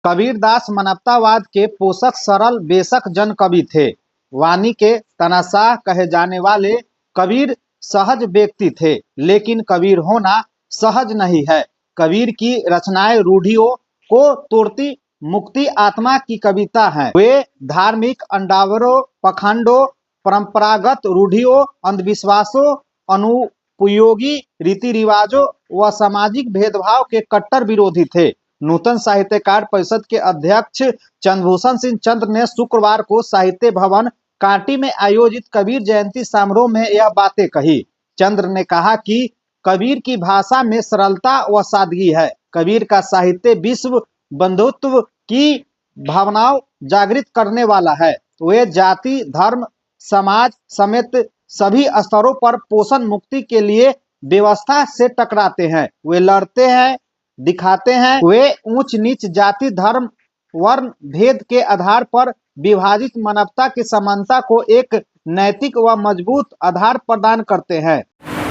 कबीरदास मानवतावाद के पोषक सरल बेशक जन कवि थे। वाणी के तनाशाह कहे जाने वाले कबीर सहज व्यक्ति थे, लेकिन कबीर होना सहज नहीं है। कबीर की रचनाएं रूढ़ियों को तोड़ती मुक्ति आत्मा की कविता हैं। वे धार्मिक अंडावरों, पखंडों, परंपरागत रूढ़ियों, अंधविश्वासों, अनुपयोगी रीति रिवाजों व सामाजिक भेदभाव के कट्टर विरोधी थे। नूतन साहित्यकार परिषद के अध्यक्ष चंद्रभूषण सिंह चंद्र ने शुक्रवार को साहित्य भवन कांटी में आयोजित कबीर जयंती समारोह में यह बातें कही। चंद्र ने कहा कि कबीर की भाषा में सरलता व सादगी है। कबीर का साहित्य विश्व बंधुत्व की भावनाओं जागृत करने वाला है। वे जाति, धर्म, समाज समेत सभी स्तरों पर पोषण मुक्ति के लिए व्यवस्था से टकराते हैं। वे लड़ते हैं, दिखाते हैं। वे ऊंच नीच, जाति, धर्म, वर्ण भेद के आधार पर विभाजित मानवता की समानता को एक नैतिक व मजबूत आधार प्रदान करते हैं।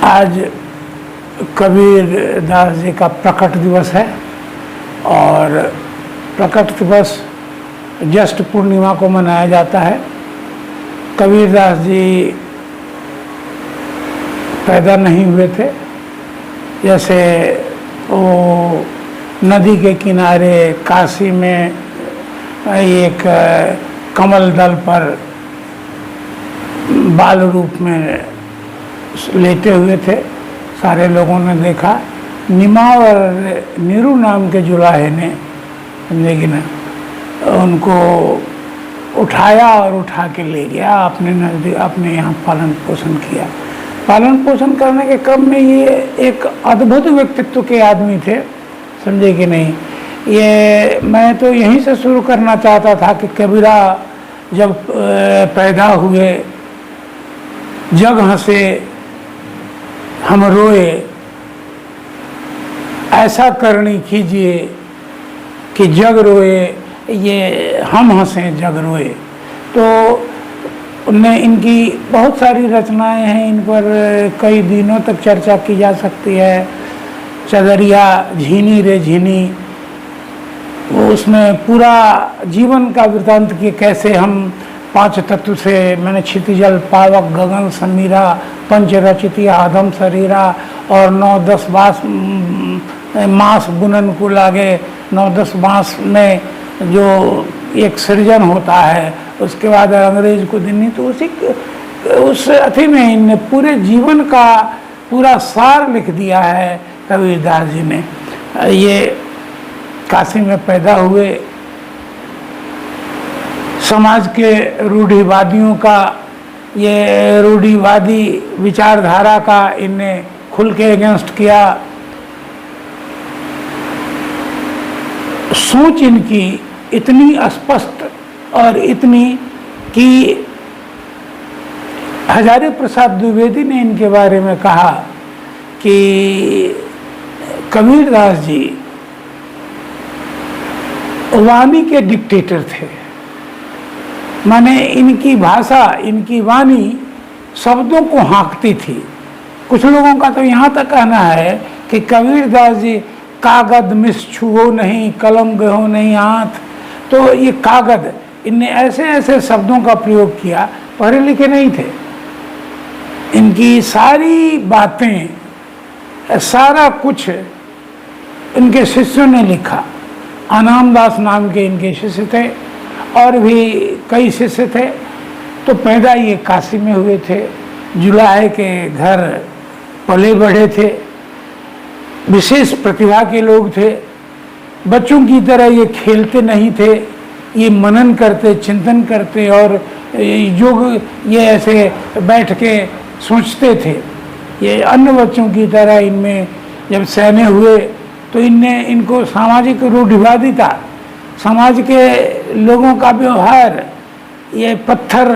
आज कबीर दास जी का प्रकट दिवस है और प्रकट दिवस ज्येष्ठ पूर्णिमा को मनाया जाता है। कबीर दास जी पैदा नहीं हुए थे। जैसे वो नदी के किनारे काशी में एक कमल दल पर बाल रूप में लेटे हुए थे, सारे लोगों ने देखा। निमा और नीरू नाम के जुलाहे ने लेकिन उनको उठाया और उठा के ले गया अपने नजदीक, अपने यहाँ पालन पोषण किया। पालन पोषण करने के क्रम में ये एक अद्भुत व्यक्तित्व के आदमी थे, समझे कि नहीं। ये मैं तो यहीं से शुरू करना चाहता था कि कबीरा जब पैदा हुए, जग हंसे हम रोए, ऐसा करनी कीजिए कि जग रोए, ये हम हंसें जग रोए। तो उनने इनकी बहुत सारी रचनाएं हैं, इन पर कई दिनों तक चर्चा की जा सकती है। चदरिया झीनी रे झीनी, वो उसमें पूरा जीवन का वृतांत कि कैसे हम पांच तत्व से मैंने क्षितिजल पावक गगन समीरा पंच रचितिया आदम शरीरा और 9-10 मास बुनन को लागे। 9-10 मास में जो एक सृजन होता है, उसके बाद अंग्रेज को देनी, तो उस अथी में इनने पूरे जीवन का पूरा सार लिख दिया है कबीरदास जी ने। ये काशी में पैदा हुए, समाज के रूढ़िवादियों का, ये रूढ़िवादी विचारधारा का इनने खुल के अगेंस्ट किया। सोच इनकी इतनी स्पष्ट और इतनी कि हजारी प्रसाद द्विवेदी ने इनके बारे में कहा कि कबीरदास जी वाणी के डिक्टेटर थे। माने इनकी भाषा, इनकी वाणी शब्दों को हाँकती थी। कुछ लोगों का तो यहाँ तक कहना है कि कबीरदास जी कागद मिस छुओ नहीं, कलम गहो नहीं हाथ। तो ये कागद, इनने ऐसे ऐसे शब्दों का प्रयोग किया, पढ़े लिखे नहीं थे। इनकी सारी बातें, सारा कुछ इनके शिष्यों ने लिखा। अनामदास नाम के इनके शिष्य थे और भी कई शिष्य थे। तो पैदा ये काशी में हुए थे, जुलाहे के घर पले बढ़े थे, विशेष प्रतिभा के लोग थे। बच्चों की तरह ये खेलते नहीं थे, ये मनन करते, चिंतन करते और योग ये ऐसे बैठ के सोचते थे। ये अन्य बच्चों की तरह इनमें जब सैने हुए तो इनको सामाजिक रूढ़िवादिता, समाज के लोगों का व्यवहार, ये पत्थर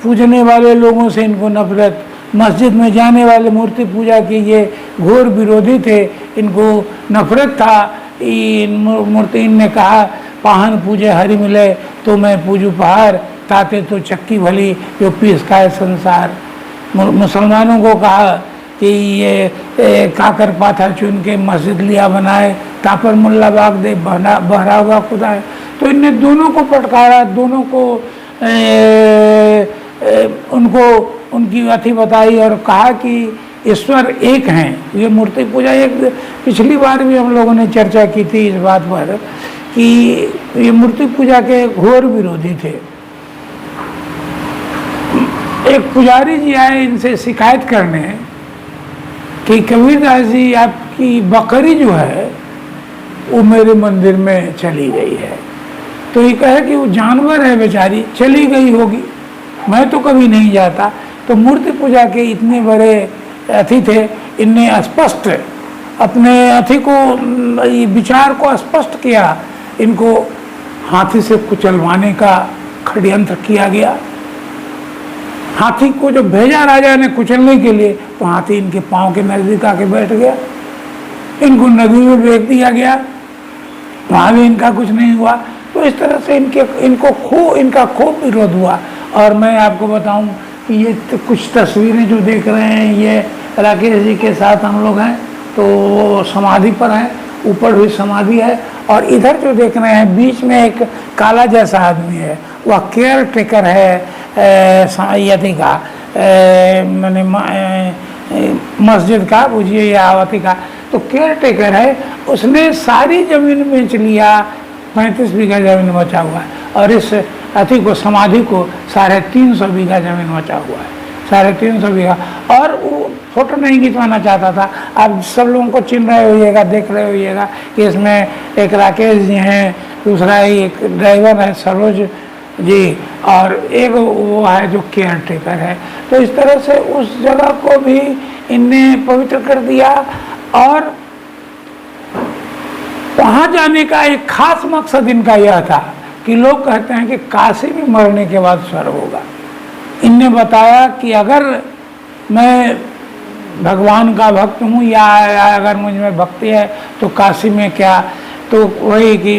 पूजने वाले लोगों से इनको नफरत, मस्जिद में जाने वाले मूर्ति पूजा के ये घोर विरोधी थे, इनको नफरत था। इन मूर्ति इनने कहा पाहन पूजे हरि मिले तो मैं पूजू पहाड़, ताते तो चक्की भली जो पीस खाए संसार। मुसलमानों को कहा कि ये काकर पाथा चुन के मस्जिद लिया बनाए, तापर मुल्ला बाग दे बहरा हुआ खुदा है। तो इनने दोनों को फटकारा, दोनों को उनको उनकी अथी बताई और कहा कि ईश्वर एक हैं। ये मूर्ति पूजा, एक पिछली बार भी हम लोगों ने चर्चा की थी इस बात पर कि ये मूर्ति पूजा के घोर विरोधी थे। एक पुजारी जी आए इनसे शिकायत करने कि कबीरदास जी आपकी बकरी जो है वो मेरे मंदिर में चली गई है। तो ये कहे कि वो जानवर है बेचारी, चली गई होगी, मैं तो कभी नहीं जाता। तो मूर्ति पूजा के इतने बड़े अथी थे, इनने स्पष्ट अपने अथी को, विचार को स्पष्ट किया। इनको हाथी से कुचलवाने का षड्यंत्र किया गया। हाथी को जो भेजा राजा ने कुचलने के लिए, तो हाथी इनके पांव के नजदीक आके बैठ गया। इनको नदी में फेंक दिया गया, वहां भी इनका कुछ नहीं हुआ। तो इस तरह से इनका खूब विरोध हुआ। और मैं आपको बताऊं कि ये कुछ तस्वीरें जो देख रहे हैं, ये राकेश जी के साथ हम लोग हैं, तो समाधि पर हैं, ऊपर भी समाधि है। और इधर जो देख रहे हैं बीच में एक काला जैसा आदमी है, वह केयर टेकर है यति का, मैंने मस्जिद का बुझिए या आवती का। तो केयर टेकर है, उसने सारी जमीन बेच लिया, 35 बीघा जमीन बचा हुआ है। और इस अति को, समाधि को 350 बीघा जमीन बचा हुआ है, 350 बीघा। और वो फोटो नहीं खिंचवाना चाहता था। आप सब लोगों को चिन्ह रहे होइएगा, देख रहे होइएगा कि इसमें एक राकेश जी हैं, दूसरा एक ड्राइवर है सरोज जी, और एक वो है जो केयर टेकर है। तो इस तरह से उस जगह को भी इनने पवित्र कर दिया। और वहाँ जाने का एक खास मकसद इनका यह था कि लोग कहते हैं कि काशी में मरने के बाद स्वर्ग होगा। इनने बताया कि अगर मैं भगवान का भक्त हूँ या अगर मुझ में भक्ति है तो काशी में क्या, तो वही कि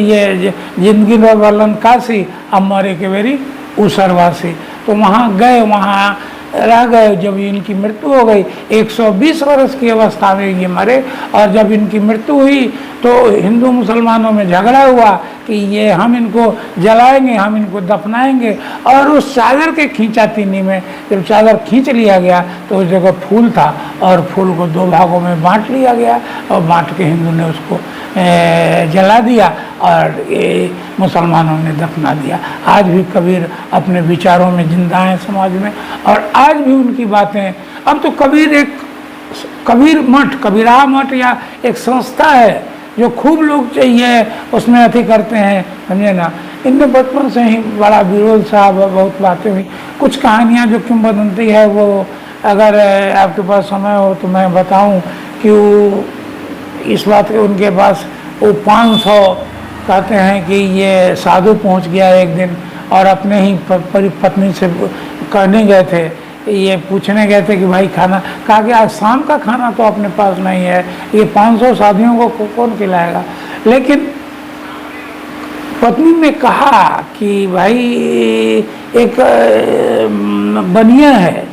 ये जिंदगी भर वर्णन काशी, अब मरे के बेरी उसरवासी। तो वहाँ गए, वहाँ रह गए। जब इनकी मृत्यु हो गई, 120 वर्ष की अवस्था में ये मरे। और जब इनकी मृत्यु हुई तो हिंदू मुसलमानों में झगड़ा हुआ कि ये हम इनको जलाएंगे, हम इनको दफनाएंगे। और उस चादर के खींचातीनी में जब चादर खींच लिया गया तो उस जगह फूल था, और फूल को 2 भागों में बांट लिया गया, और बांट के हिंदू ने उसको जला दिया और ये मुसलमानों ने दफना दिया। आज भी कबीर अपने विचारों में जिंदा हैं समाज में, और आज भी उनकी बातें। अब तो कबीर एक कबीर मठ, कबीरा मठ या एक संस्था है जो खूब लोग चाहिए उसमें अथी करते हैं, समझे ना। इनमें बचपन से ही बड़ा विरोध साहब, बहुत बातें हुई। कुछ कहानियाँ जो किंवदंती है वो अगर आपके पास समय हो तो मैं बताऊं कि वो इस बात के उनके पास वो 500 कहते हैं कि ये साधु पहुंच गया एक दिन, और अपने ही पत्नी से कहने गए थे, ये पूछने गए थे कि भाई खाना, कहा कि आज शाम का खाना तो अपने पास नहीं है, ये 500 साधियों को कौन खिलाएगा। लेकिन पत्नी ने कहा कि भाई एक बनिया है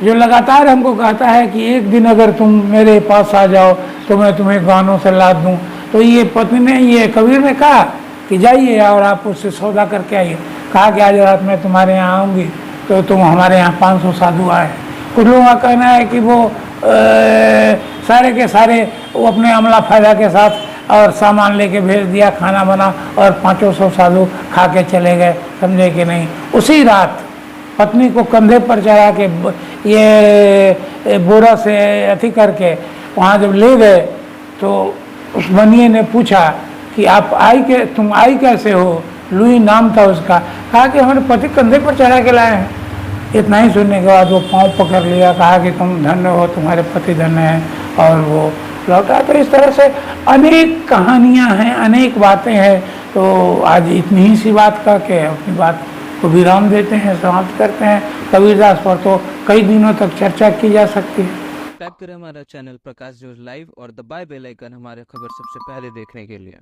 जो लगातार हमको कहता है कि एक दिन अगर तुम मेरे पास आ जाओ तो मैं तुम्हें गानों से लाद दूं। तो ये पत्नी ने, ये कबीर ने कहा कि जाइए और आप उससे सौदा करके आइए। कहा कि आज रात मैं तुम्हारे यहाँ आऊँगी तो तुम हमारे यहाँ 500 साधु आए। कुछ लोगों का कहना है कि वो सारे के सारे वो अपने अमला फायदा के साथ और सामान लेके भेज दिया, खाना बना, और 500 साधु खा के चले गए, समझे कि नहीं। उसी रात पत्नी को कंधे पर चढ़ा के ये बोरा से अथी करके वहाँ जब ले गए तो उस बनिए ने पूछा कि आप तुम आई कैसे हो। लुई नाम था उसका। कहा कि हमारे पति कंधे पर चढ़ा के लाए हैं। इतना ही सुनने के बाद वो पाँव पकड़ लिया, कहा कि तुम धन्य हो, तुम्हारे पति धन्य हैं, और वो लौटा। तो इस तरह से अनेक कहानियाँ हैं, अनेक बातें हैं। तो आज इतनी ही सी बात कह के अपनी बात को विराम देते हैं, समाप्त करते हैं। कबीरदास पर तो कई दिनों तक चर्चा की जा सकती है। सब्सक्राइब करें हमारा चैनल प्रकाश न्यूज लाइव और दबाए बेल आइकन हमारे खबर सबसे पहले देखने के लिए।